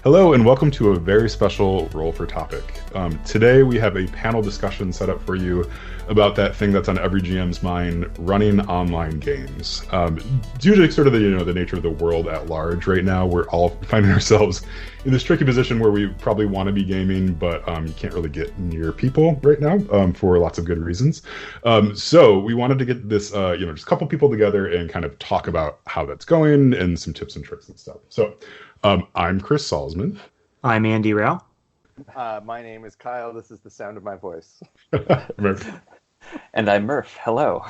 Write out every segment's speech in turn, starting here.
Hello and welcome to a very special Roll for Topic. Today we have a panel discussion set up for you about that thing that's on every GM's mind, running online games. Due to sort of the nature of the world at large right now, we're all finding ourselves in this tricky position where we probably want to be gaming, but you can't really get near people right now for lots of good reasons. So we wanted to get this, just a couple people together and kind of talk about how that's going and some tips and tricks and stuff. So I'm Chris Salzman. I'm Andy Rao. My name is Kyle. This is the sound of my voice. And I'm Murph. Hello.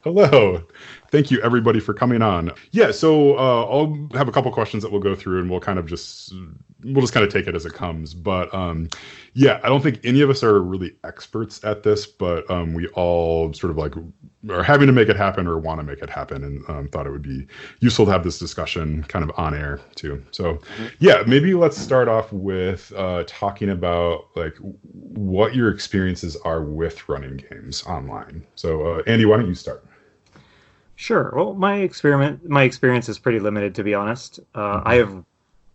Hello. Thank you, everybody, for coming on. Yeah, so I'll have a couple questions that we'll go through, and we'll just kind of take it as it comes. But I don't think any of us are really experts at this, but we all sort of like are having to make it happen or want to make it happen, and thought it would be useful to have this discussion kind of on air too. So maybe let's start off with talking about like what your experiences are with running games online. So Andy, why don't you start? Sure. Well, my experience is pretty limited, to be honest. I have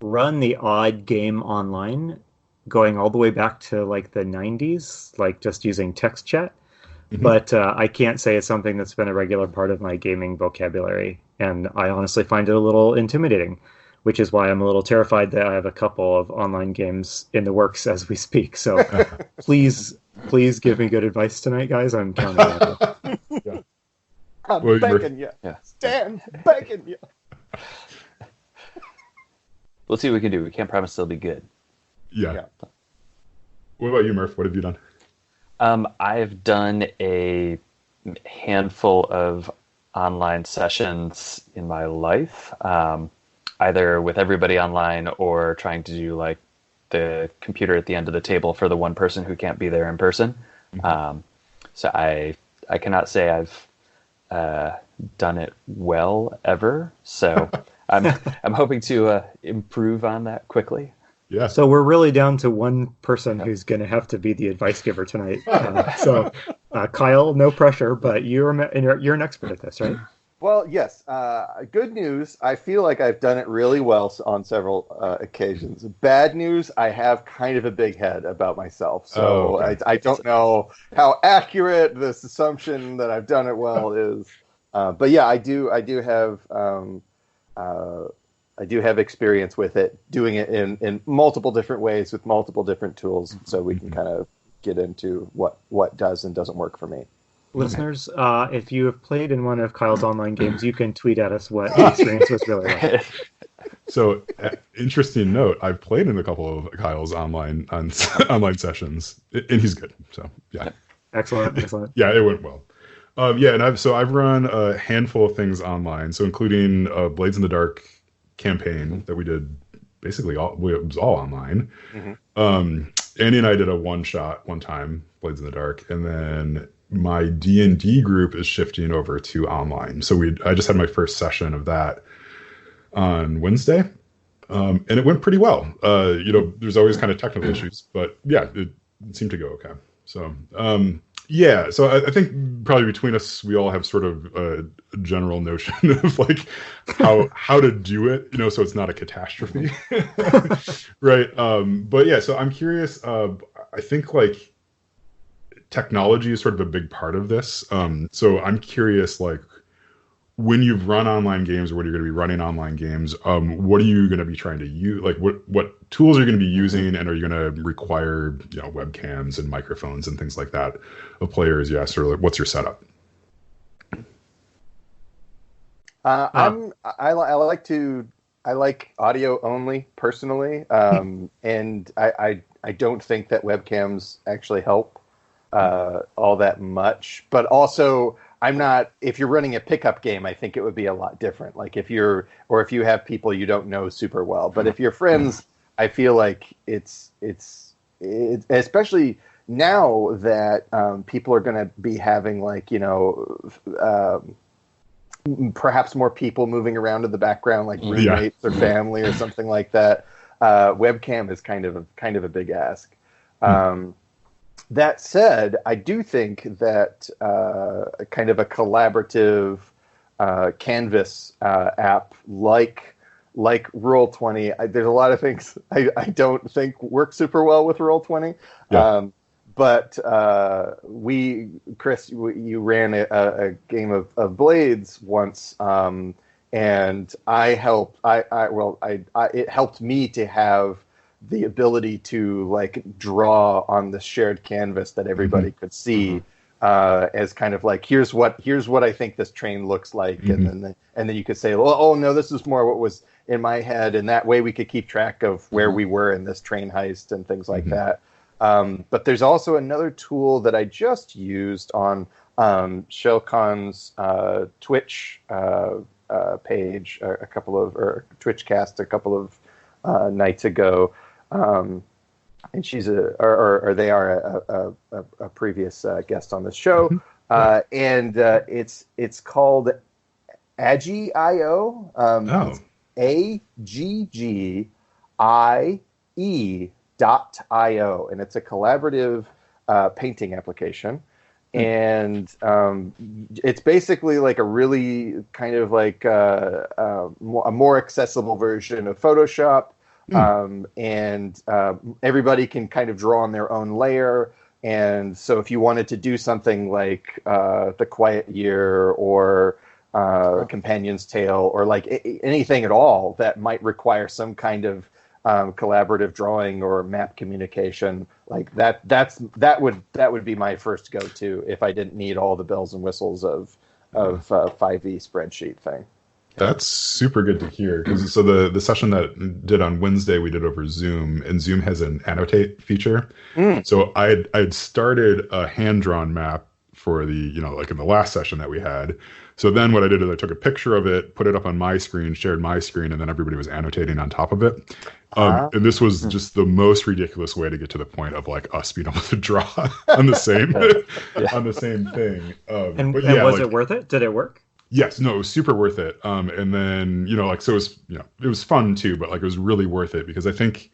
run the odd game online, going all the way back to like the 90s, like just using text chat. Mm-hmm. But I can't say it's something that's been a regular part of my gaming vocabulary, and I honestly find it a little intimidating, which is why I'm a little terrified that I have a couple of online games in the works as we speak. So please give me good advice tonight, guys. I'm counting on you. Yeah. I'm begging you. Yeah. Stan, begging you. We'll see what we can do. We can't promise they'll be good. Yeah. What about you, Murph? What have you done? I've done a handful of online sessions in my life, either with everybody online or trying to do like the computer at the end of the table for the one person who can't be there in person. Mm-hmm. So I cannot say I've done it well ever. So I'm hoping to improve on that quickly. Yeah. So we're really down to one person who's going to have to be the advice giver tonight. So Kyle, no pressure, but you're an expert at this, right? Well, yes. Good news. I feel like I've done it really well on several occasions. Bad news. I have kind of a big head about myself. So I don't know how accurate this assumption that I've done it well is. But yeah, I do have experience with it, doing it in multiple different ways with multiple different tools, so we can kind of get into what does and doesn't work for me. Listeners, if you have played in one of Kyle's online games, you can tweet at us what the experience was really like. So, interesting note, I've played in a couple of Kyle's online sessions, and he's good. So, yeah. Excellent. Yeah, it went well. And I've run a handful of things online, so including Blades in the Dark campaign that we did basically it was all online. Mm-hmm. Andy and I did a one-shot one time, Blades in the Dark, and then my D&D group is shifting over to online. So I just had my first session of that on Wednesday, and it went pretty well. There's always kind of technical issues, but yeah, it seemed to go okay. So so I think probably between us, we all have sort of a general notion of like how to do it, so it's not a catastrophe, right? But yeah, so I'm curious. I think like technology is sort of a big part of this. So I'm curious, like when you've run online games or when you're going to be running online games, what are you going to be trying to use? Like what tools are you going to be using, and are you going to require webcams and microphones and things like that of players? Yes, or like, what's your setup? I like audio only personally, and I don't think that webcams actually help all that much, but also. If you're running a pickup game, I think it would be a lot different. Like if you have people you don't know super well, but if you're friends, I feel like it's especially now that people are going to be having like, perhaps more people moving around in the background, like roommates or family or something like that. Webcam is kind of a big ask. That said, I do think that kind of a collaborative Canvas app like like Roll20. There's a lot of things I don't think work super well with Roll20. Yeah. But Chris, you ran a game of Blades once, and I helped. It helped me to have the ability to like draw on the shared canvas that everybody could see, as kind of like here's what I think this train looks like, and then you could say, well, oh no, this is more what was in my head, and that way we could keep track of where we were in this train heist and things like that. But there's also another tool that I just used on Shellcon's Twitch page or Twitchcast a couple of nights ago, and she's they are a previous guest on the show, and it's called Aggie.io. AGGIE.io, and it's a collaborative painting application. And it's basically like a really kind of like a more accessible version of Photoshop. And everybody can kind of draw on their own layer. And so if you wanted to do something like The Quiet Year or Companion's Tale, or like anything at all that might require some kind of collaborative drawing or map communication, like that would be my first go-to if I didn't need all the bells and whistles of 5e spreadsheet thing. That's super good to hear. So the session that did on Wednesday, we did over Zoom, and Zoom has an annotate feature. So I'd started a hand-drawn map for the, like in the last session that we had. So then what I did is I took a picture of it, put it up on my screen, shared my screen, and then everybody was annotating on top of it. And this was just the most ridiculous way to get to the point of like us being able to draw on the same on the same thing. And was it worth it? Did it work? Yes, no, it was super worth it. And then, so it was, it was fun too, but like it was really worth it because I think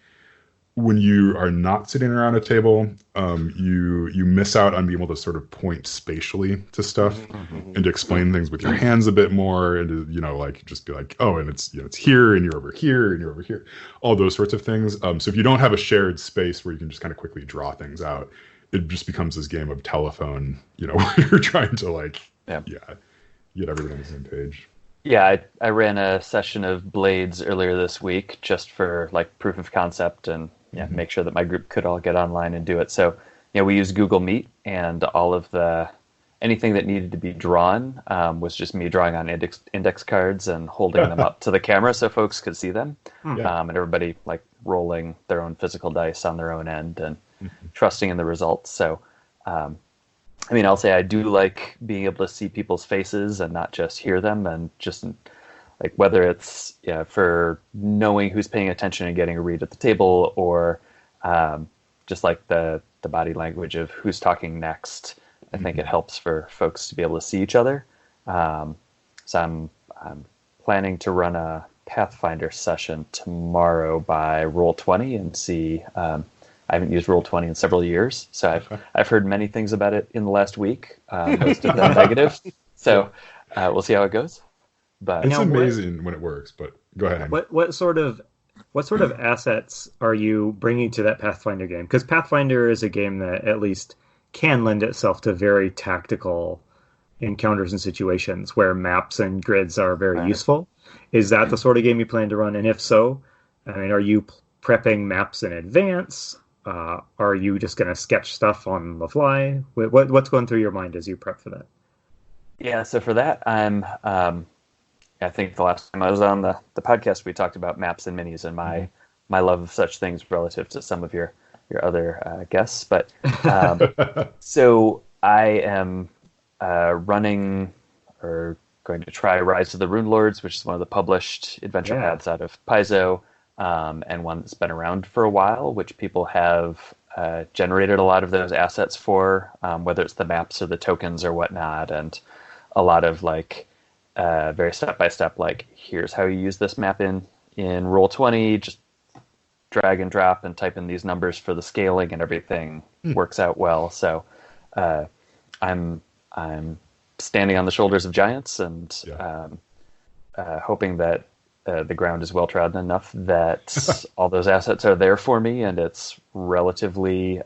when you are not sitting around a table, you miss out on being able to sort of point spatially to stuff and to explain things with your hands a bit more, and to, like just be like, oh, and it's it's here and you're over here and you're over here, all those sorts of things. So if you don't have a shared space where you can just kind of quickly draw things out, it just becomes this game of telephone, where you're trying to like get everything on the same page. Yeah, I ran a session of Blades earlier this week just for like proof of concept and make sure that my group could all get online and do it. So, we used Google Meet, and all of anything that needed to be drawn was just me drawing on index cards and holding them up to the camera so folks could see them. And everybody like rolling their own physical dice on their own end and trusting in the results. So, I'll say I do like being able to see people's faces and not just hear them, and just like whether it's for knowing who's paying attention and getting a read at the table, or just like the body language of who's talking next. I think it helps for folks to be able to see each other. So I'm planning to run a Pathfinder session tomorrow by Roll20 and see. I haven't used Roll20 in several years, so I've heard many things about it in the last week, most of them negative. So we'll see how it goes. But it's amazing when it works. But go ahead. What sort of assets are you bringing to that Pathfinder game? Because Pathfinder is a game that at least can lend itself to very tactical encounters and situations where maps and grids are very useful. Is that the sort of game you plan to run? And if so, are you prepping maps in advance? Are you just going to sketch stuff on the fly? What's going through your mind as you prep for that? Yeah, so for that, I think the last time I was on the podcast, we talked about maps and minis and my love of such things relative to some of your other guests. But so I am running or going to try Rise of the Rune Lords, which is one of the published adventure paths out of Paizo. And one that's been around for a while, which people have generated a lot of those assets for, whether it's the maps or the tokens or whatnot, and a lot of like very step-by-step, like here's how you use this map in Roll20, just drag and drop and type in these numbers for the scaling, and everything works out well. So I'm standing on the shoulders of giants and hoping that the ground is well trodden enough that all those assets are there for me, and it's relatively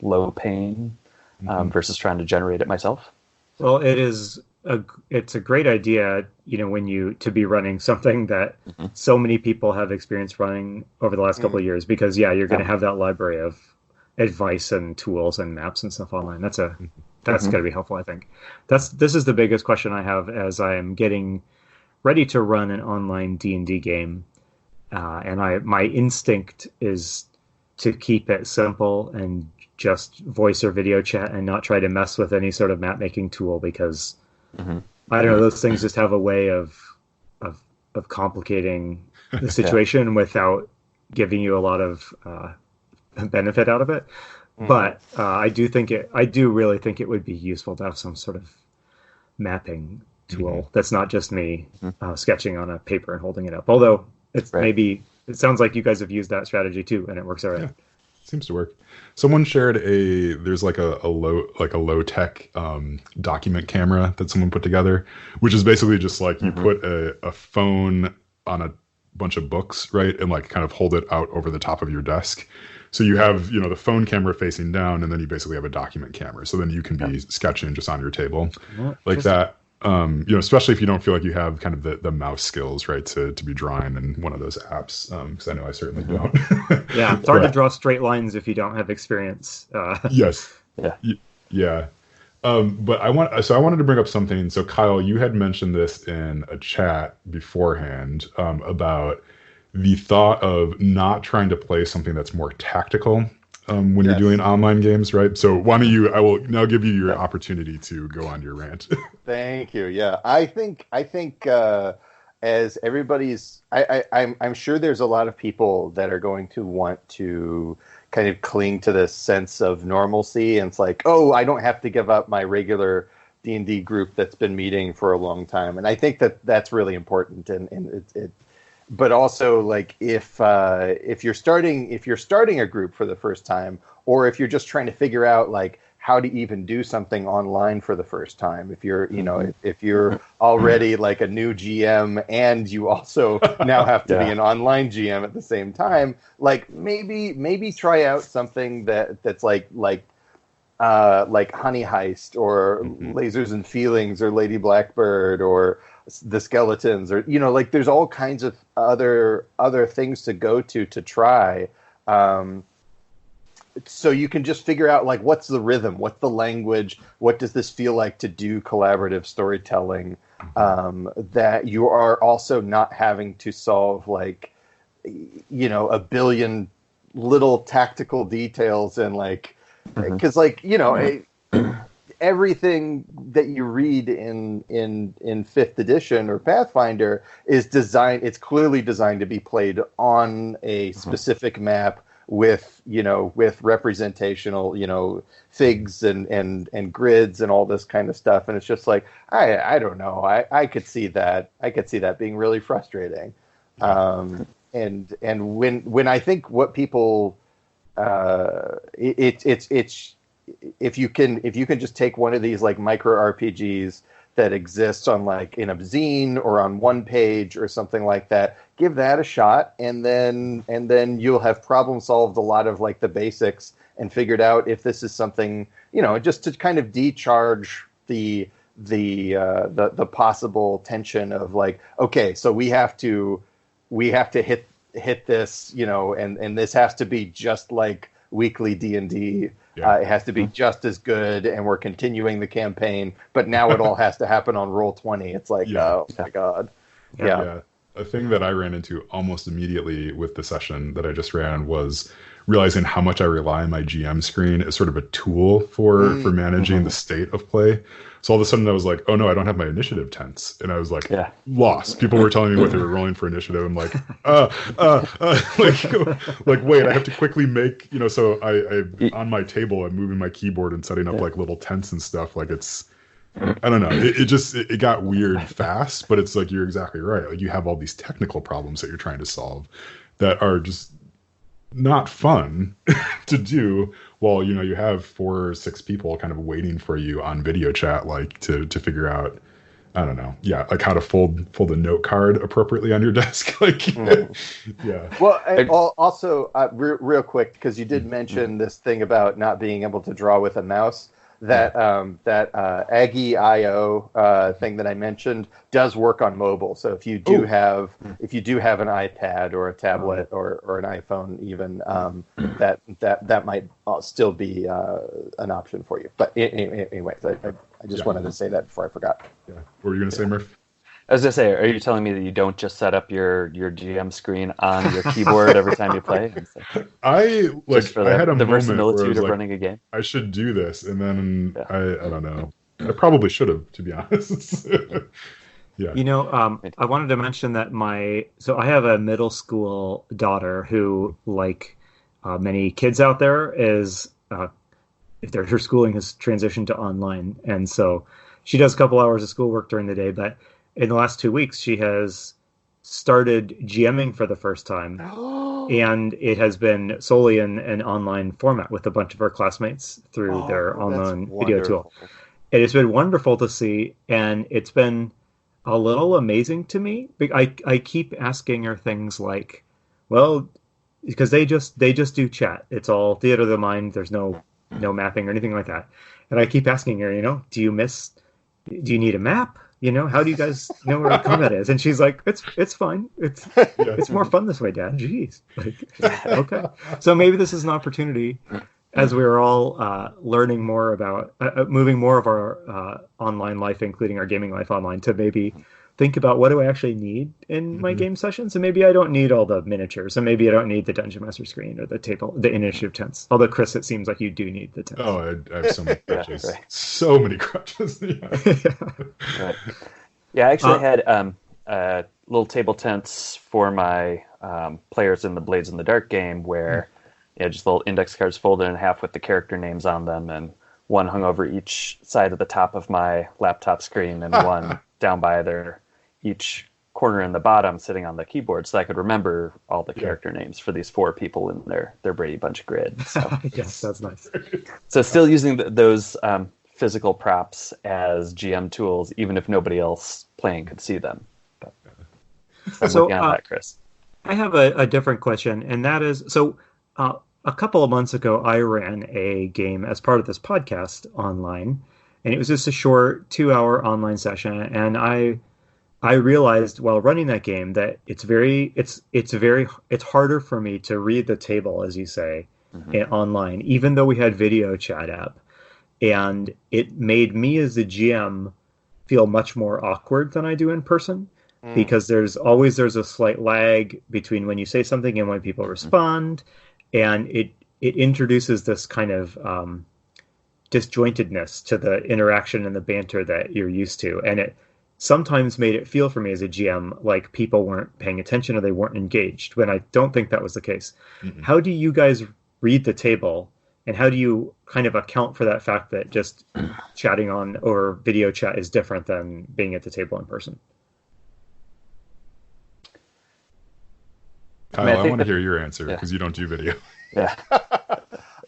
low pain versus trying to generate it myself. Well, it's a great idea, when to be running something that so many people have experienced running over the last couple of years, because you're going to have that library of advice and tools and maps and stuff online. That's going to be helpful, I think. This is the biggest question I have as I am getting ready to run an online D&D game, and my instinct is to keep it simple and just voice or video chat and not try to mess with any sort of map making tool, because I don't know, those things just have a way of complicating the situation without giving you a lot of benefit out of it. But I do really think it would be useful to have some sort of mapping tool that's not just me sketching on a paper and holding it up. Although it sounds like you guys have used that strategy too, and it works all right. Yeah, seems to work. Someone shared there's like a low tech document camera that someone put together, which is basically just like you put a phone on a bunch of books, right, and like kind of hold it out over the top of your desk. So you have, the phone camera facing down, and then you basically have a document camera. So then you can be sketching just on your table like that. Especially if you don't feel like you have kind of the mouse skills, right, to be drawing in one of those apps, because I know I certainly don't. Yeah, it's hard to draw straight lines if you don't have experience. Yes. Yeah. But I wanted to bring up something. So Kyle, you had mentioned this in a chat beforehand about the thought of not trying to play something that's more tactical when you're doing online games, right? So why don't I will now give you your opportunity to go on your rant. Thank you. Yeah, I think as everybody's, I'm sure there's a lot of people that are going to want to kind of cling to this sense of normalcy, and it's like, oh, I don't have to give up my regular D&D group that's been meeting for a long time, and I think that's really important, and it. But also, like, if you're starting a group for the first time, or if you're just trying to figure out like how to even do something online for the first time, if you're if you're already like a new GM and you also now have to be an online GM at the same time, like maybe try out something that's like Honey Heist or Lasers and Feelings or Lady Blackbird or the Skeletons, or like there's all kinds of other things to go to try, so you can just figure out like what's the rhythm, what's the language, what does this feel like to do collaborative storytelling, that you are also not having to solve like a billion little tactical details, and like because everything that you read in 5th edition or Pathfinder is designed. It's clearly designed to be played on a specific map with representational, figs and grids and all this kind of stuff. And it's just like, I don't know. I could see that. I could see that being really frustrating. And when I think what people, it's if you can just take one of these like micro RPGs that exists on like in a zine or on one page or something like that, give that a shot, and then you'll have problem solved a lot of like the basics and figured out if this is something, just to kind of decharge the possible tension of like, okay, so we have to hit this, and this has to be just like weekly D&D. It has to be just as good, and we're continuing the campaign, but now it all has to happen on Roll20. It's like, oh my God. Yeah. A thing that I ran into almost immediately with the session that I just ran was realizing how much I rely on my GM screen as sort of a tool for managing the state of play. So all of a sudden I was like, oh no, I don't have my initiative tense. And I was like, lost. People were telling me what they were rolling for initiative. I'm like, like, wait, I have to quickly make, so I on my table, I'm moving my keyboard and setting up like little tents and stuff. Like I don't know. It got weird fast, but it's like, you're exactly right. Like you have all these technical problems that you're trying to solve that are just not fun to do while you have 4 or 6 people kind of waiting for you on video chat, like to figure out I don't know. Yeah, like how to fold a note card appropriately on your desk. Like, yeah. Well, also real quick, because you did mention this thing about not being able to draw with a mouse. That Aggie IO thing that I mentioned does work on mobile. So if you do have an iPad or a tablet or an iPhone, even that might still be an option for you. But anyway, I just wanted to say that before I forgot. Yeah. What were you going to say, Murph? I was gonna say, are you telling me that you don't just set up your GM screen on your keyboard every time you play? I had a the moment verisimilitude where I was of like, running a game. I should do this, and then I don't know. I probably should have, to be honest. Yeah. I wanted to mention that I have a middle school daughter who, like many kids out there, is her schooling has transitioned to online, and so she does a couple hours of schoolwork during the day, but in the last 2 weeks, she has started GMing for the first time, and it has been solely in an online format with a bunch of her classmates through their online video tool. It has been wonderful to see, and it's been a little amazing to me. I keep asking her things like, well, because they just do chat. It's all theater of the mind. There's no mapping or anything like that. And I keep asking her, do you need a map? How do you guys know where combat is? And she's like, it's fine. It's more fun this way, Dad. Jeez. Okay. So maybe this is an opportunity, as we're all learning more about moving more of our online life, including our gaming life online, to maybe think about, what do I actually need in my game sessions? And maybe I don't need all the miniatures, and maybe I don't need the Dungeon Master screen or the table, the initiative tents. Although, Chris, it seems like you do need the tents. Oh, I have so many crutches. Right. So many crutches. Right. Yeah, I actually had little table tents for my players in the Blades in the Dark game, where just little index cards folded in half with the character names on them, and one hung over each side of the top of my laptop screen, and one down by each corner in the bottom sitting on the keyboard, so I could remember all the character names for these 4 people in their Brady Bunch grid. So, yes, that's nice. So still using those physical props as GM tools, even if nobody else playing could see them. But, so working on that, Chris. I have a different question, and that is, a couple of months ago, I ran a game as part of this podcast online, and it was just a short 2-hour online session, and I realized while running that game that it's harder for me to read the table, as you say, online, even though we had video chat app, and it made me as a GM feel much more awkward than I do in person, because there's a slight lag between when you say something and when people respond, and it introduces this kind of disjointedness to the interaction and the banter that you're used to, and it sometimes made it feel for me as a GM like people weren't paying attention or they weren't engaged, when I don't think that was the case. How do you guys read the table, and how do you kind of account for that fact that just chatting on or video chat is different than being at the table in person? Kyle, I want to hear your answer, because you don't do video. Yeah.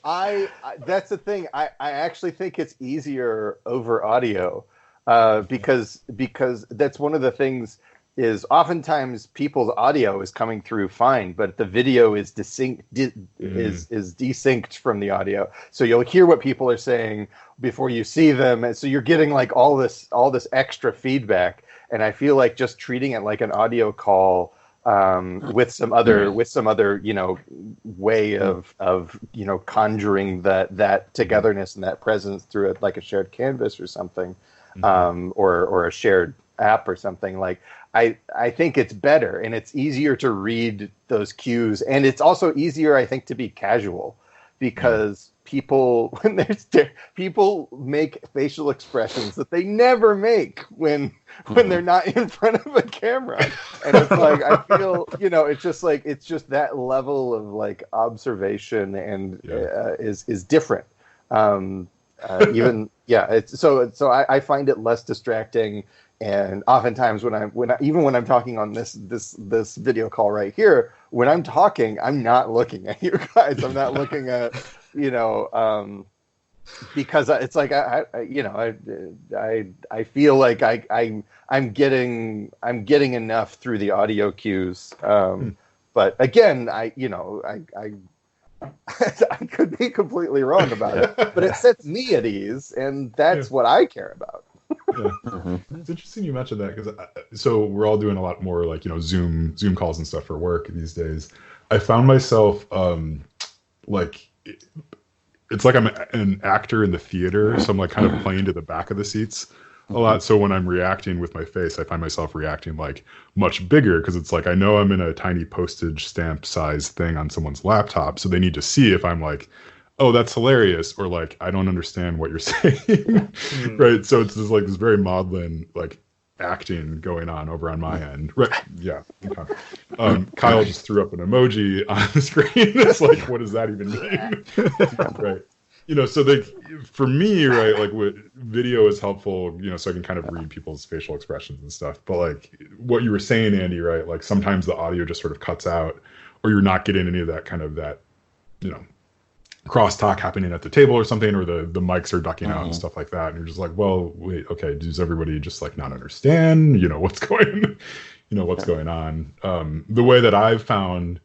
I that's the thing. I actually think it's easier over audio, because that's one of the things, is oftentimes people's audio is coming through fine, but the video is is desynced from the audio. So you'll hear what people are saying before you see them, and so you're getting like all this extra feedback. And I feel like just treating it like an audio call, with some other way of conjuring that togetherness and that presence through it, like a shared canvas or something, or a shared app or something. Like I think it's better, and it's easier to read those cues, and it's also easier, I think, to be casual, because people people make facial expressions that they never make when they're not in front of a camera, and it's like, I feel, it's just that level of like observation and is different. I find it less distracting, and oftentimes when I'm talking on this video call right here, when I'm talking, I'm not looking at you guys. I'm not looking at because it's like I feel like I'm getting enough through the audio cues. But again, I could be completely wrong about it, but it sets me at ease, and that's what I care about. It's interesting you mentioned that because so we're all doing a lot more like Zoom calls and stuff for work these days. I found myself like it's like I'm an actor in the theater, so I'm like kind of playing to the back of the seats a lot. So when I'm reacting with my face, I find myself reacting like much bigger because it's like I know I'm in a tiny postage stamp size thing on someone's laptop, so they need to see if I'm like, oh, that's hilarious, or like I don't understand what you're saying, right? So it's just like this very maudlin like acting going on over on my end, right? Yeah. Okay. Kyle just threw up an emoji on the screen. It's like, what does that even mean? Right. So for me, right, like video is helpful, so I can kind of read people's facial expressions and stuff. But like what you were saying, Andy, right? Like sometimes the audio just sort of cuts out, or you're not getting any of that kind of that, crosstalk happening at the table or something, or the mics are ducking out and stuff like that. And you're just like, well, wait, okay, does everybody just like not understand, what's going, what's going on? The way that I've found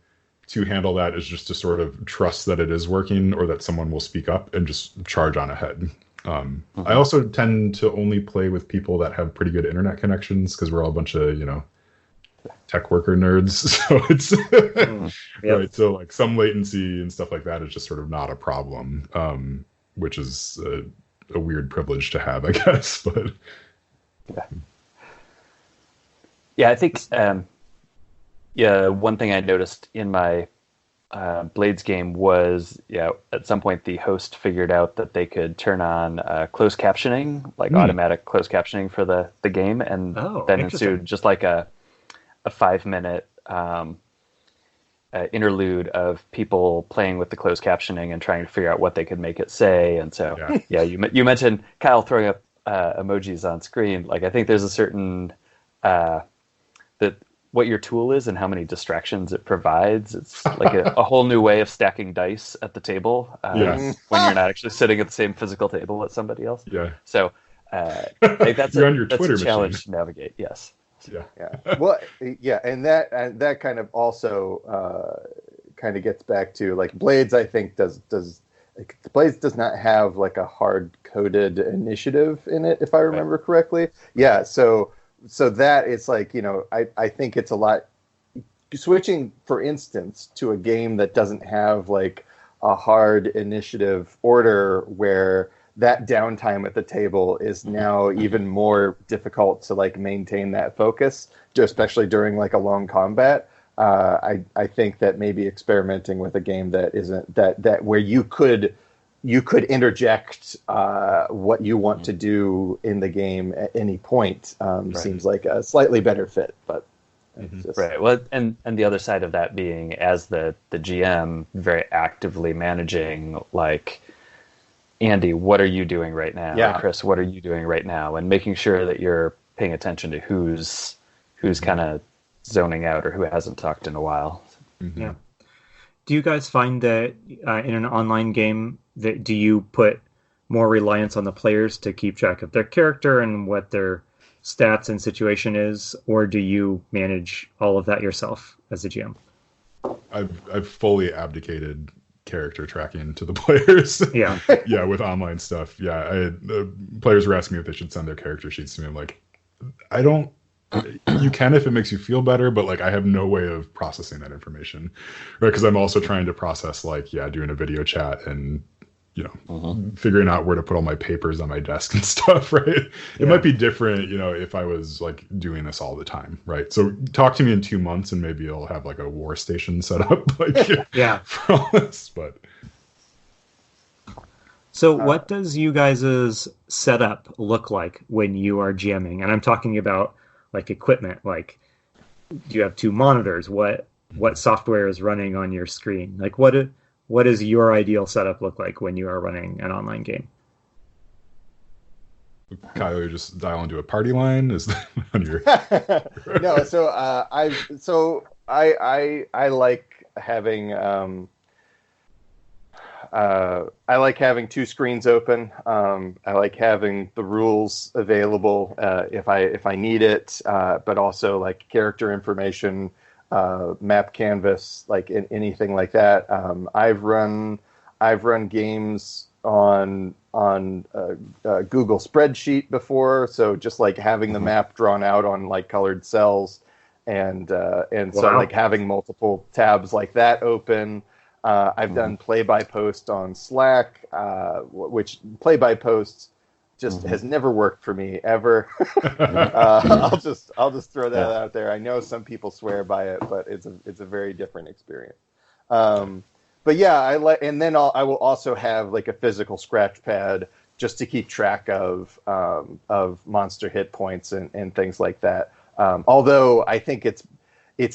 to handle that is just to sort of trust that it is working, or that someone will speak up and just charge on ahead. I also tend to only play with people that have pretty good internet connections because we're all a bunch of, tech worker nerds. So it's right. So like some latency and stuff like that is just sort of not a problem, which is a weird privilege to have, I guess. But yeah, I think one thing I noticed in my Blades game was at some point the host figured out that they could turn on closed captioning, like automatic closed captioning for the game, and then ensued just like a 5-minute interlude of people playing with the closed captioning and trying to figure out what they could make it say. And so, you mentioned Kyle throwing up emojis on screen. Like, I think there's a certain that what your tool is and how many distractions it provides. It's like a whole new way of stacking dice at the table when you're not actually sitting at the same physical table as somebody else. Yeah. So like that's on your Twitter a challenge to navigate. Yes. Well, and that kind of also kind of gets back to like Blades. I think Blades does not have like a hard coded initiative in it, if I remember correctly. Yeah, so that it's like I think it's a lot switching, for instance, to a game that doesn't have like a hard initiative order where that downtime at the table is now even more difficult to like maintain that focus, especially during like a long combat. I think that maybe experimenting with a game that isn't that where you could interject what you want to do in the game at any point seems like a slightly better fit. But right. Well, and the other side of that being, as the GM, very actively managing like, Andy, what are you doing right now? Yeah. Chris, what are you doing right now? And making sure that you're paying attention to who's kind of zoning out or who hasn't talked in a while. Yeah. Do you guys find that in an online game, do you put more reliance on the players to keep track of their character and what their stats and situation is, or do you manage all of that yourself as a GM? I've fully abdicated character tracking to the players. Yeah. With online stuff. Players were asking me if they should send their character sheets to me. I'm like, I don't. You can if it makes you feel better, but like I have no way of processing that information, right? Because I'm also trying to process like doing a video chat and figuring out where to put all my papers on my desk and stuff, right? It might be different, if I was like doing this all the time, right? So talk to me in 2 months and maybe I'll have like a war station set up, like for all this. But so, what does you guys' setup look like when you are GMing? And I'm talking about like equipment. Like, do you have 2 monitors? What software is running on your screen? Like, what does your ideal setup look like when you are running an online game? Kyle, you just dial into a party line? Is that on your... No, I like having I like having two screens open. I like having the rules available if I need it, but also like character information, map canvas, like anything like that. I've run games on Google spreadsheet before, so just like having the map drawn out on like colored cells, and so like having multiple tabs like that open. I've done play-by-post on Slack, which play-by-post just has never worked for me ever. I'll just throw that out there. I know some people swear by it, but it's a very different experience. But yeah, and then I will also have like a physical scratch pad just to keep track of monster hit points and things like that. Although I think it's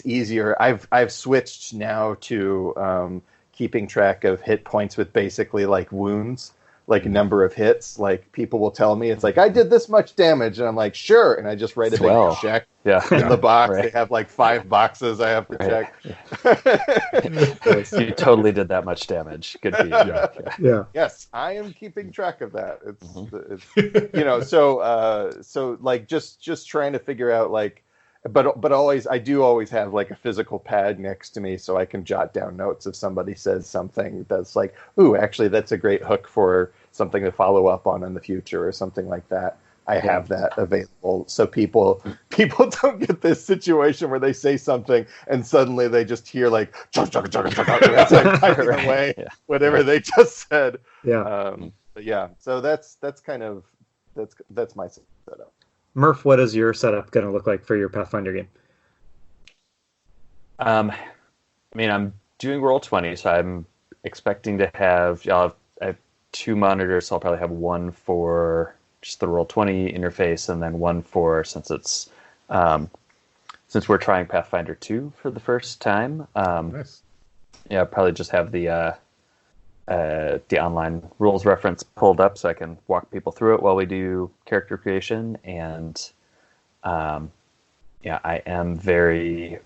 easier. I've switched now to keeping track of hit points with basically like wounds, like a number of hits. Like people will tell me it's like I did this much damage, and I'm like sure, and I just write a big check in the box. Right. They have like 5 boxes I have to check. You totally did that much damage. Good for you. Yeah. Yes, I am keeping track of that. It's so like just trying to figure out like. But always, I do always have like a physical pad next to me so I can jot down notes if somebody says something that's like, ooh, actually, that's a great hook for something to follow up on in the future or something like that. I have that available so people don't get this situation where they say something and suddenly they just hear like, chug, chug, chug, chug, chug, and it's like typing away whatever they just said. Yeah. But yeah, so that's kind of that's my setup. Murph, what is your setup going to look like for your Pathfinder game? I mean, I'm doing Roll20, so I'm expecting to have, I have 2 monitors, so I'll probably have one for just the Roll20 interface, and then one for, since we're trying Pathfinder 2 for the first time. Nice. Yeah, I'll probably just have the online rules reference pulled up so I can walk people through it while we do character creation. And I am very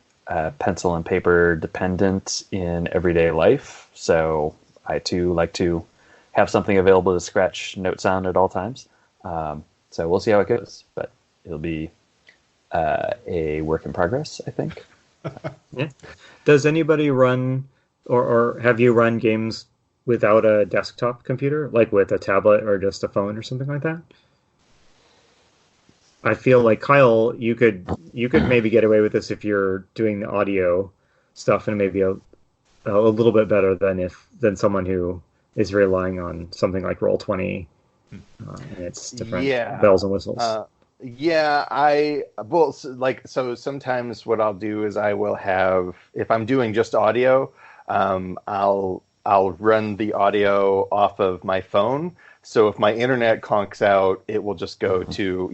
pencil and paper dependent in everyday life. So I too like to have something available to scratch notes on at all times. So we'll see how it goes, but it'll be a work in progress, I think. Yeah. Does anybody run or have you run games without a desktop computer, like with a tablet or just a phone or something like that? I feel like Kyle, you could maybe get away with this if you're doing the audio stuff, and maybe a little bit better than someone who is relying on something like Roll20 and it's different bells and whistles. So sometimes what I'll do is I will have, if I'm doing just audio, I'll run the audio off of my phone. So if my internet conks out, it will just go to,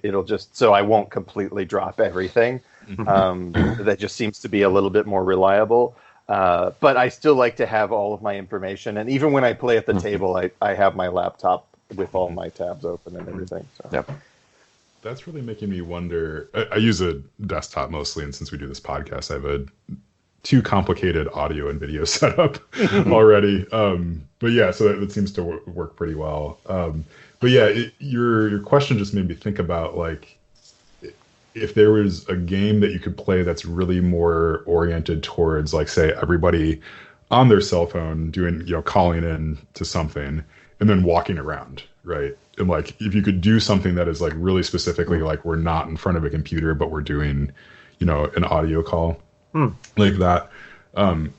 it'll just, so I won't completely drop everything. That just seems to be a little bit more reliable. But I still like to have all of my information. And even when I play at the table, I have my laptop with all my tabs open and everything. So. Yep. That's really making me wonder. I use a desktop mostly, and since we do this podcast, I have a too complicated audio and video setup already. But yeah, so that seems to work pretty well. But yeah, your question just made me think about like if there was a game that you could play that's really more oriented towards like, say, everybody on their cell phone doing, calling in to something and then walking around, right? And like if you could do something that is like really specifically like we're not in front of a computer, but we're doing, an audio call. Like that,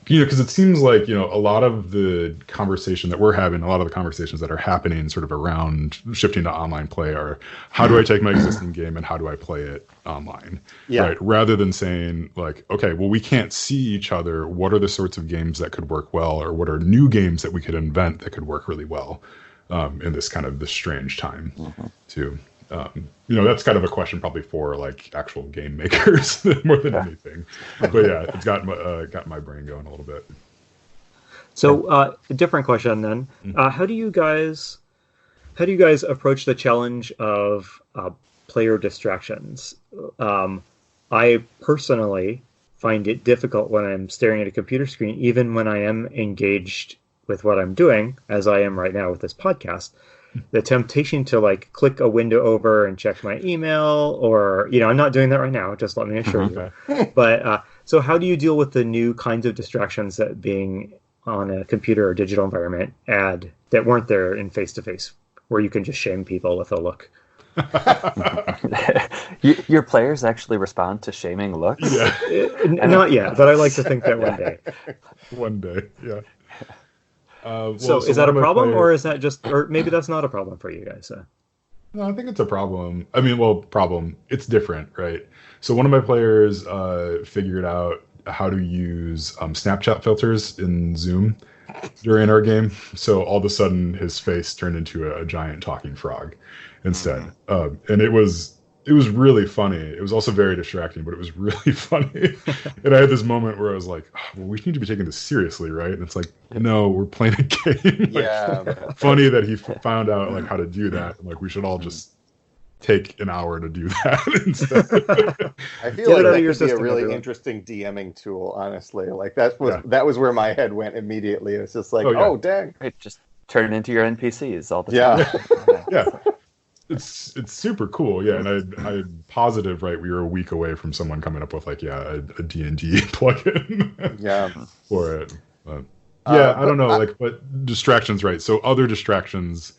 because it seems like, a lot of the conversation that we're having, a lot of the conversations that are happening sort of around shifting to online play are how do I take my existing game and how do I play it online? Right? Rather than saying like, okay, well, we can't see each other. What are the sorts of games that could work well, or what are new games that we could invent that could work really well in this kind of this strange time too. That's kind of a question probably for like actual game makers more than anything. But yeah, it's got my brain going a little bit. So a different question then. How do you guys approach the challenge of player distractions? I personally find it difficult when I'm staring at a computer screen, even when I am engaged with what I'm doing, as I am right now with this podcast, the temptation to like click a window over and check my email, or I'm not doing that right now, just let me assure you. But so how do you deal with the new kinds of distractions that being on a computer or digital environment add that weren't there in face-to-face, where you can just shame people with a look? Your players actually respond to shaming looks? Yeah. Not yet, but I like to think that one day. One day, yeah. So is that a problem, or is that just, or maybe that's not a problem for you guys? No, I think it's a problem. I mean, problem. It's different, right? So one of my players figured out how to use Snapchat filters in Zoom during our game. So all of a sudden, his face turned into a giant talking frog instead, and it was really funny. It was also very distracting, but it was really funny. And I had this moment where I was like, well, we need to be taking this seriously, right? And it's like, no, we're playing a game. Funny that he found out like how to do that. Like, we should all just take an hour to do that instead. I feel like that could be a really interesting DMing tool, honestly. Like that was where my head went immediately. It was just like, oh dang. Right, just turn it into your NPCs all the time. Yeah. It's super cool, yeah. And I'm positive, right? We were a week away from someone coming up with like, a D&D plugin, for it. But, I don't know, but distractions, right? So other distractions,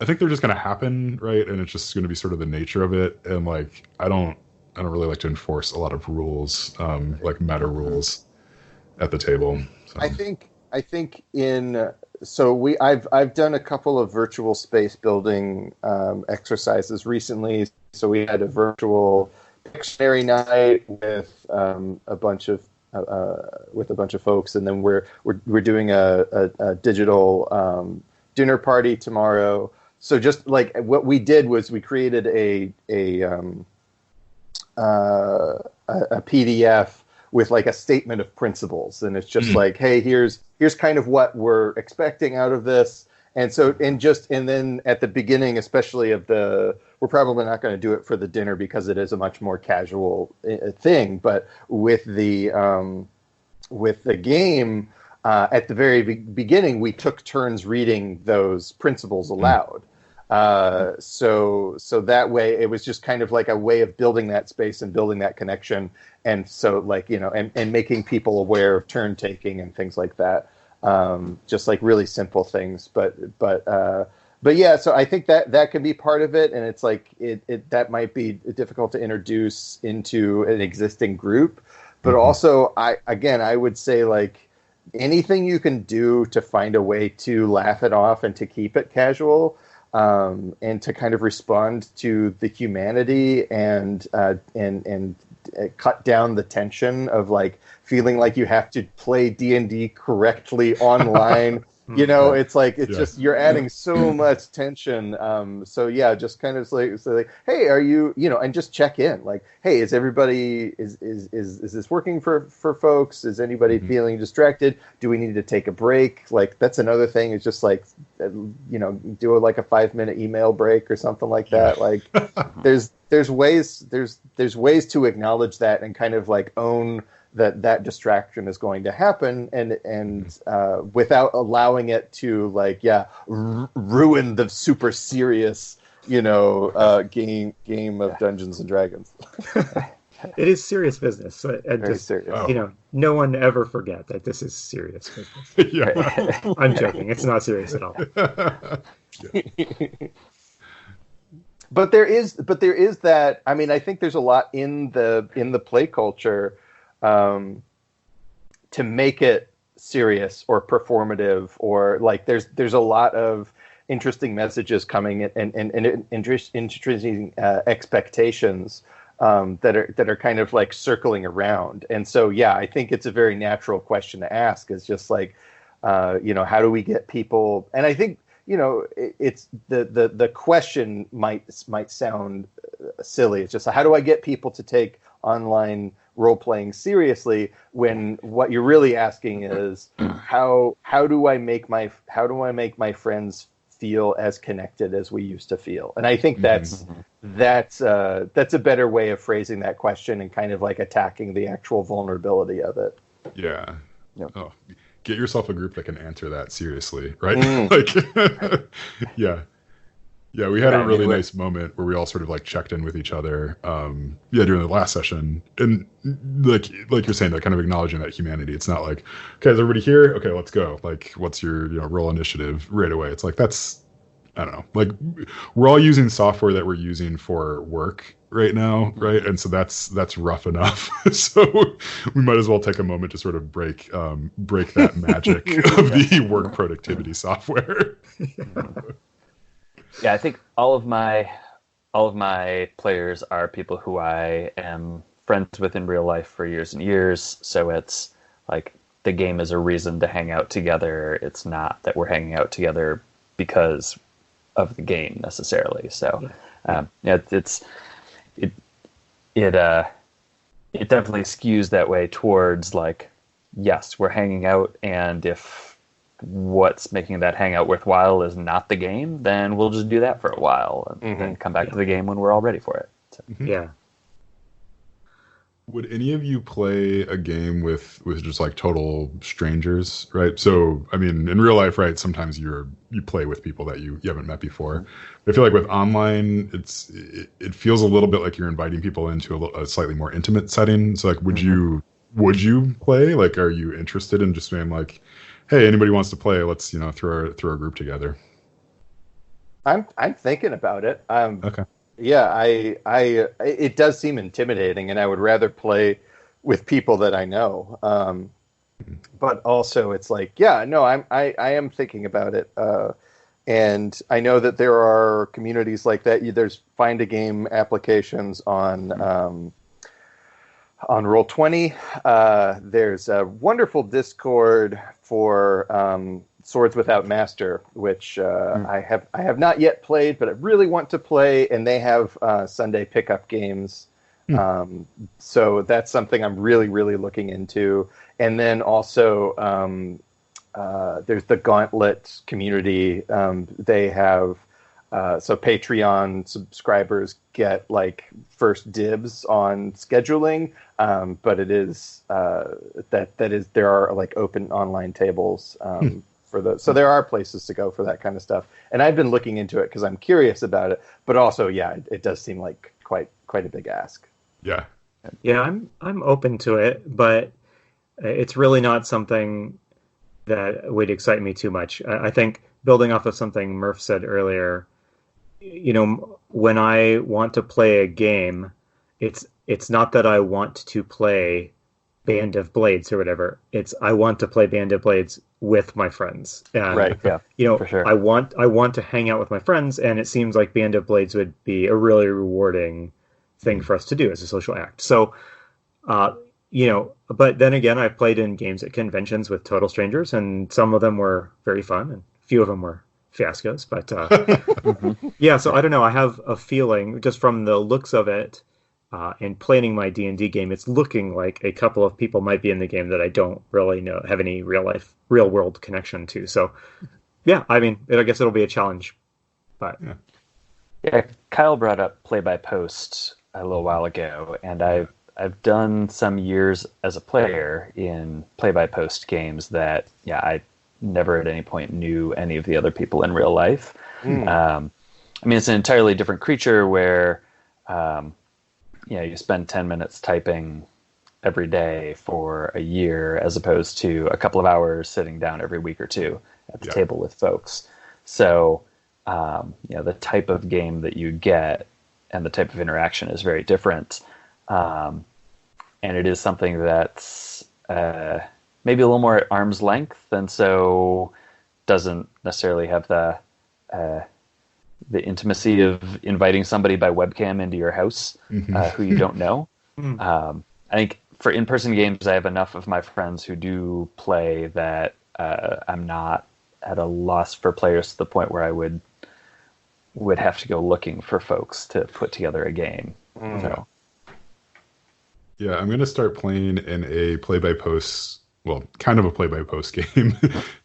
I think they're just going to happen, right? And it's just going to be sort of the nature of it. And like, I don't really like to enforce a lot of rules, like meta rules, at the table. So. I think I've done a couple of virtual space building exercises recently. So we had a virtual Pictionary night with a bunch of folks, and then we're doing a digital dinner party tomorrow. So just like what we did was we created a PDF with like a statement of principles, and it's just like, hey, here's kind of what we're expecting out of this. And so, and then at the beginning, especially we're probably not going to do it for the dinner because it is a much more casual thing. But with the game, at the very beginning, we took turns reading those principles aloud. So that way it was just kind of like a way of building that space and building that connection. And so like, and making people aware of turn taking and things like that. Just like really simple things, but yeah, so I think that can be part of it. And it's like, that might be difficult to introduce into an existing group, but also I would say like anything you can do to find a way to laugh it off and to keep it casual, and to kind of respond to the humanity and cut down the tension of like feeling like you have to play D&D correctly online. It's like just you're adding so much tension. So yeah, just kind of like hey, are you and just check in. Like, hey, is everybody is this working for folks? Is anybody feeling distracted? Do we need to take a break? Like that's another thing. It's just like do like a 5-minute email break or something like that. Like there's ways to acknowledge that and kind of like own that distraction is going to happen, and without allowing it to like ruin the super serious game of Dungeons and Dragons. It is serious business. Very serious. No one ever forget that this is serious business. I'm joking. It's not serious at all. But there is that. I mean, I think there's a lot in the play culture to make it serious or performative, or like there's a lot of interesting messages coming and interesting expectations that are kind of like circling around. And so yeah, I think it's a very natural question to ask. Is just like how do we get people? And I think it's the question might sound silly. It's just how do I get people to take online role playing seriously, when what you're really asking is how do I make my friends feel as connected as we used to feel? And I think that's a better way of phrasing that question and kind of like attacking the actual vulnerability of it. Yeah. Yep. Oh. get yourself a group that can answer that seriously, right? Mm. Yeah. Yeah, we had a really nice moment where we all sort of like checked in with each other. During the last session, and like you're saying, that kind of acknowledging that humanity. It's not like, okay, is everybody here? Okay, let's go. Like, what's your roll initiative right away? It's like that's, I don't know. Like, we're all using software that we're using for work right now, right? And so that's rough enough. So we might as well take a moment to sort of break that magic of the work productivity software. Yeah, I think all of my players are people who I am friends with in real life for years and years. So it's like the game is a reason to hang out together. It's not that we're hanging out together because of the game necessarily. So it definitely skews that way towards like, yes, we're hanging out, and if what's making that hangout worthwhile is not the game, then we'll just do that for a while and then come back to the game when we're all ready for it. So. Yeah. Would any of you play a game with just like total strangers, right? So, I mean, in real life, right, sometimes you play with people that you haven't met before. I feel like with online, it feels a little bit like you're inviting people into a slightly more intimate setting. So, like, would you play? Like, are you interested in just being like, hey, anybody wants to play? Let's throw a group together. I'm thinking about it. Okay. Yeah, it does seem intimidating, and I would rather play with people that I know. But also, it's like, yeah, no, I am thinking about it, and I know that there are communities like that. There's Find a Game applications on Roll20. There's a wonderful Discord for Swords Without Master, which I have not yet played, but I really want to play. And they have Sunday pickup games, so that's something I'm really, really looking into. And then also there's the Gauntlet community. They have so Patreon subscribers get like first dibs on scheduling, but it is there are like open online tables for those. So there are places to go for that kind of stuff. And I've been looking into it because I'm curious about it, but also, yeah, it does seem like quite a big ask. Yeah. Yeah, I'm open to it, but it's really not something that would excite me too much. I think building off of something Murph said earlier, when I want to play a game, it's not that I want to play Band of Blades or whatever. It's I want to play Band of Blades with my friends. And, right. Yeah. For sure. I want to hang out with my friends, and it seems like Band of Blades would be a really rewarding thing for us to do as a social act. So, but then again, I've played in games at conventions with total strangers, and some of them were very fun, and a few of them were fiascos. But yeah, so I don't know. I have a feeling just from the looks of it. And planning my D&D game, it's looking like a couple of people might be in the game that I don't really have any real world connection to. So, yeah, I mean, I guess it'll be a challenge. But yeah, Kyle brought up play by post a little while ago, and I've done some years as a player in play by post games that I never at any point knew any of the other people in real life. I mean, it's an entirely different creature where. You spend 10 minutes typing every day for a year as opposed to a couple of hours sitting down every week or two at the table with folks. So, the type of game that you get and the type of interaction is very different. And it is something that's maybe a little more at arm's length, and so doesn't necessarily have the intimacy of inviting somebody by webcam into your house who you don't know. I think for in-person games, I have enough of my friends who do play that I'm not at a loss for players to the point where I would have to go looking for folks to put together a game. So. Yeah, I'm going to start playing in a play-by-post, well, kind of a play-by-post game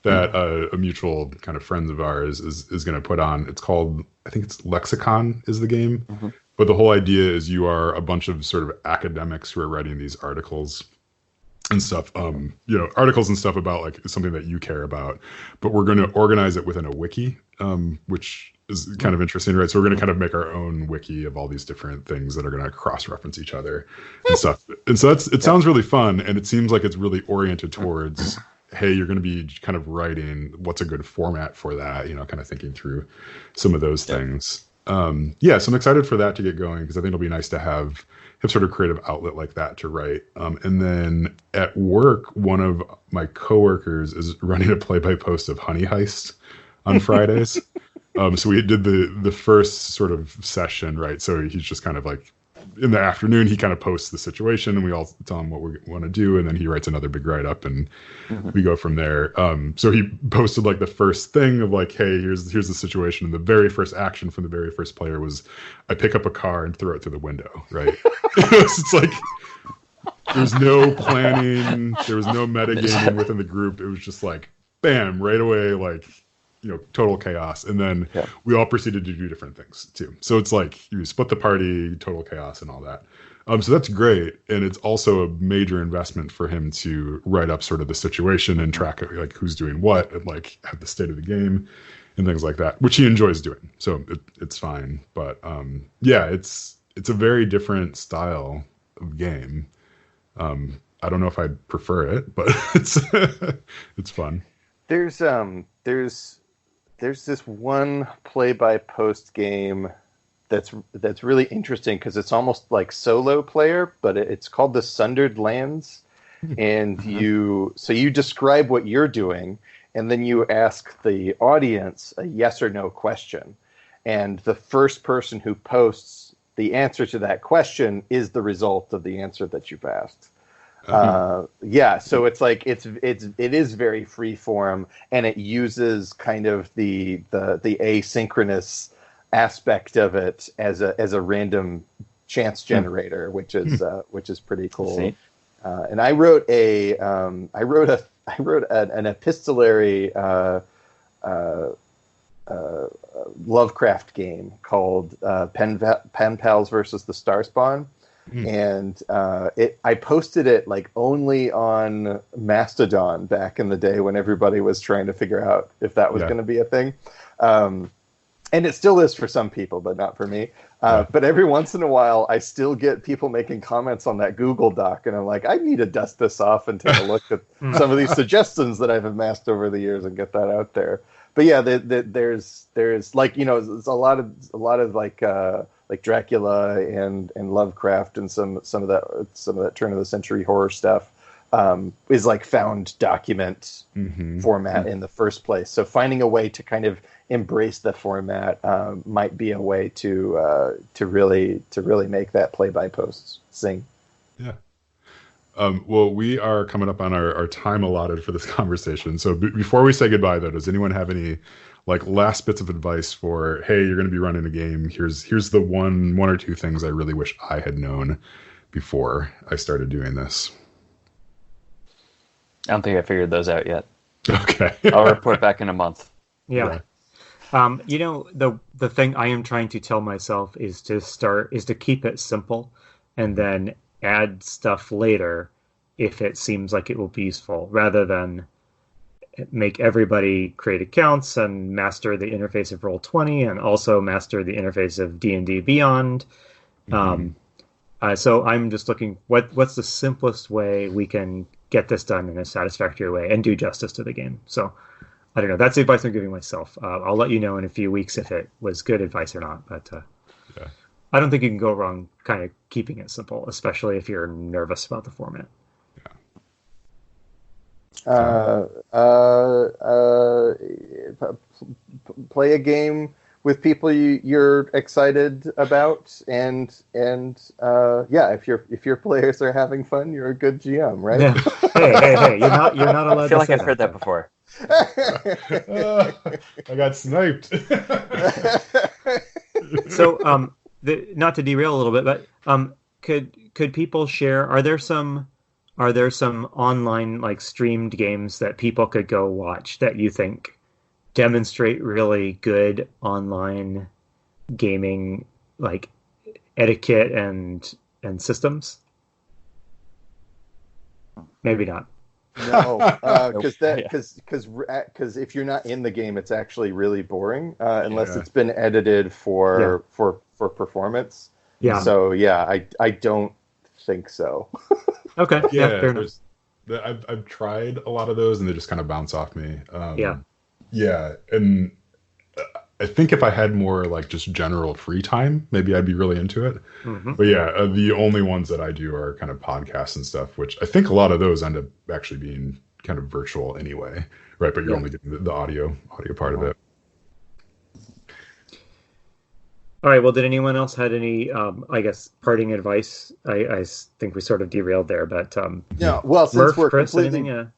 that a mutual kind of friend of ours is going to put on. It's called, I think it's Lexicon is the game. But the whole idea is you are a bunch of sort of academics who are writing these articles and stuff, articles and stuff about like something that you care about, but we're going to organize it within a wiki, which is kind of interesting, right? So we're going to kind of make our own wiki of all these different things that are going to cross-reference each other and stuff. And so it sounds really fun, and it seems like it's really oriented towards, hey, you're going to be kind of writing what's a good format for that, kind of thinking through some of those things. So I'm excited for that to get going, because I think it'll be nice to have sort of creative outlet like that to write. And then at work, one of my coworkers is running a play-by-post of Honey Heist on Fridays. So we did the first sort of session, right? So he's just kind of like, in the afternoon, he kind of posts the situation, and we all tell him what we want to do, and then he writes another big write-up, and we go from there. So he posted like the first thing of like, hey, here's the situation, and the very first action from the very first player was, I pick up a car and throw it through the window, right? It's like, there's no planning, there was no metagaming within the group. It was just like, bam, right away, like, total chaos. And then we all proceeded to do different things too. So it's like you split the party, total chaos and all that. So that's great. And it's also a major investment for him to write up sort of the situation and track like who's doing what, and like have the state of the game and things like that, which he enjoys doing. So it's fine. But it's a very different style of game. I don't know if I'd prefer it, but it's fun. There's this one play-by-post game that's really interesting, because it's almost like solo player, but it's called the Sundered Lands, and you describe what you're doing, and then you ask the audience a yes or no question, and the first person who posts the answer to that question is the result of the answer that you've asked. So it's like it is very free form, and it uses kind of the asynchronous aspect of it as a random chance generator, which is pretty cool. And I wrote an epistolary Lovecraft game called Pen Pals versus the Starspawn. And I posted it like only on Mastodon back in the day, when everybody was trying to figure out if that was going to be a thing. And it still is for some people, but not for me. But every once in a while, I still get people making comments on that Google Doc, and I'm like, I need to dust this off and take a look at some of these suggestions that I've amassed over the years and get that out there. But yeah, there's like, it's a lot of like Dracula and Lovecraft and some of that turn of the century horror stuff is like found document format in the first place. So finding a way to kind of embrace the format might be a way to really make that play-by-posts sing. Yeah. Well, we are coming up on our time allotted for this conversation. So before we say goodbye, though, does anyone have any like last bits of advice for, hey, you're going to be running a game, here's the one or two things I really wish I had known before I started doing this? I don't think I figured those out yet. Okay. I'll report back in a month. Yeah. The thing I am trying to tell myself is to keep it simple, and then add stuff later if it seems like it will be useful, rather than make everybody create accounts and master the interface of Roll20 and also master the interface of D&D Beyond. So I'm just looking, what's the simplest way we can get this done in a satisfactory way and do justice to the game. So I don't know. That's the advice I'm giving myself. I'll let you know in a few weeks if it was good advice or not. But I don't think you can go wrong kind of keeping it simple, especially if you're nervous about the format. Play a game with people you're excited about, and if your players are having fun, you're a good GM, right? Yeah. Hey, you're not allowed. I feel like I've heard that before. I got sniped. So, not to derail a little bit, but could people share? Are there some online like streamed games that people could go watch that you think demonstrate really good online gaming like etiquette and systems? Maybe not. No, because if you're not in the game, it's actually really boring unless it's been edited for performance. Yeah. So I don't think so. Okay. Yeah. Fair enough. I've tried a lot of those and they just kind of bounce off me. Yeah. Yeah, and I think if I had more like just general free time, maybe I'd be really into it. Mm-hmm. But yeah, the only ones that I do are kind of podcasts and stuff, which I think a lot of those end up actually being kind of virtual anyway, right? But you're only getting the audio part of it. All right. Well, did anyone else had any, I guess, parting advice? I think we sort of derailed there, but yeah. Well, since Murph, we're Chris, completely, anything?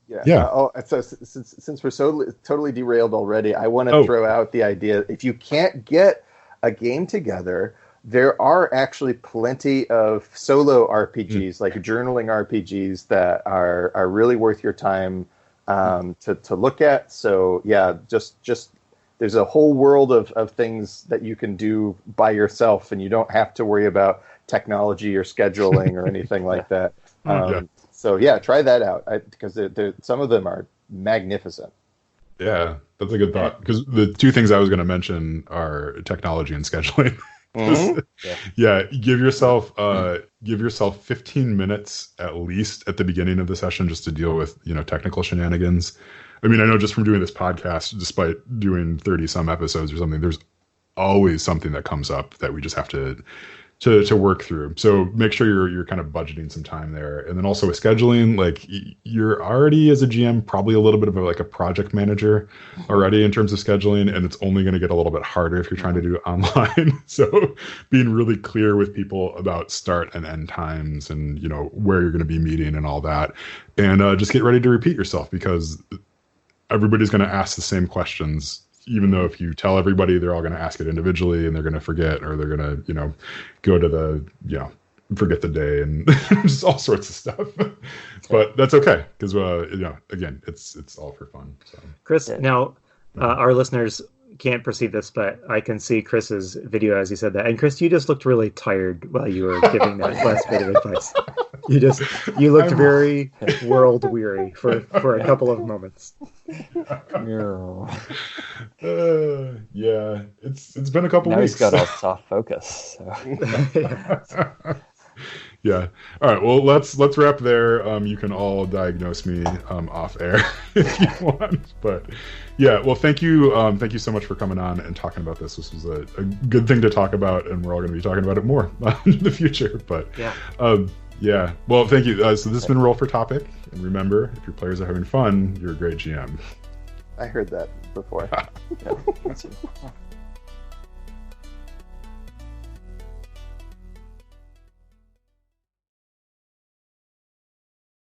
So since we're so totally derailed already, I want to throw out the idea: if you can't get a game together, there are actually plenty of solo RPGs, like journaling RPGs, that are really worth your time to look at. So yeah, just. There's a whole world of things that you can do by yourself, and you don't have to worry about technology or scheduling or anything like that. So yeah, try that out because some of them are magnificent. Yeah, that's a good thought because the two things I was going to mention are technology and scheduling. Give yourself 15 minutes at least at the beginning of the session just to deal with technical shenanigans. I mean, I know just from doing this podcast, despite doing 30 some episodes or something, there's always something that comes up that we just have to work through. So make sure you're kind of budgeting some time there. And then also with scheduling, like you're already as a GM, probably a little bit of a project manager already in terms of scheduling. And it's only going to get a little bit harder if you're trying to do it online. So being really clear with people about start and end times and, where you're going to be meeting and all that. And just get ready to repeat yourself because everybody's going to ask the same questions, even though if you tell everybody, they're all going to ask it individually and they're going to forget, or they're going to, go to the, forget the day and just all sorts of stuff. But that's okay because, again, it's all for fun. So. Chris, now our listeners can't perceive this, but I can see Chris's video as he said that. And Chris, you just looked really tired while you were giving that last bit of advice. You looked very world weary for a couple of moments. Yeah, it's been a couple now weeks. He's got all soft focus. So. Yeah. All right. Well, let's wrap there. You can all diagnose me off air if you want. But yeah. Well, thank you so much for coming on and talking about this. This was a good thing to talk about, and we're all going to be talking about it more in the future. But yeah. Well, thank you. So this has been Roll for Topic, and remember, if your players are having fun, you're a great GM. I heard that before. Yeah.